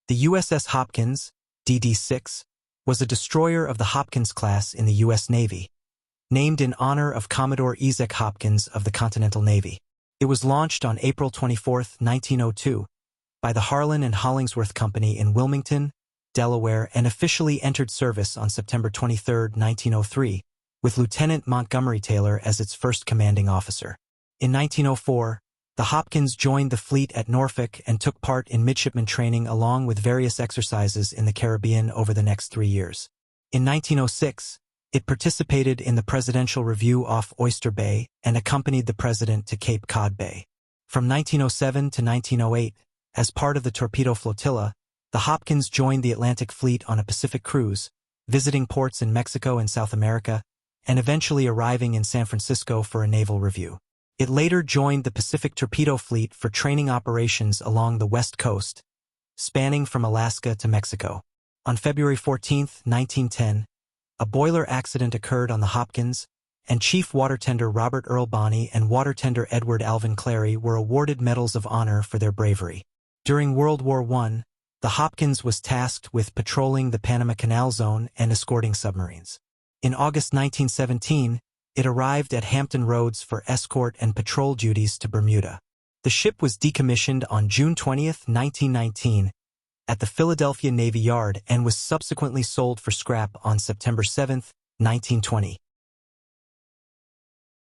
The USS Hopkins, DD-6, was a destroyer of the Hopkins-class in the U.S. Navy, named in honor of Commodore Esek Hopkins of the Continental Navy. It was launched on April 24, 1902, by the Harlan and Hollingsworth Company in Wilmington, Delaware, and officially entered service on September 23, 1903, with Lieutenant Montgomery Taylor as its first commanding officer. In 1904, the Hopkins joined the fleet at Norfolk and took part in midshipman training along with various exercises in the Caribbean over the next 3 years. In 1906, it participated in the Presidential Review off Oyster Bay and accompanied the President to Cape Cod Bay. From 1907 to 1908, as part of the torpedo flotilla, the Hopkins joined the Atlantic Fleet on a Pacific cruise, visiting ports in Mexico and South America, and eventually arriving in San Francisco for a naval review. It later joined the Pacific Torpedo Fleet for training operations along the West Coast, spanning from Alaska to Mexico. On February 14, 1910, a boiler accident occurred on the Hopkins, and Chief Watertender Robert Earl Bonney and Watertender Edward Alvin Clary were awarded Medals of Honor for their bravery. During World War I, the Hopkins was tasked with patrolling the Panama Canal Zone and escorting submarines. In August 1917, it arrived at Hampton Roads for escort and patrol duties to Bermuda. The ship was decommissioned on June 20, 1919, at the Philadelphia Navy Yard and was subsequently sold for scrap on September 7, 1920.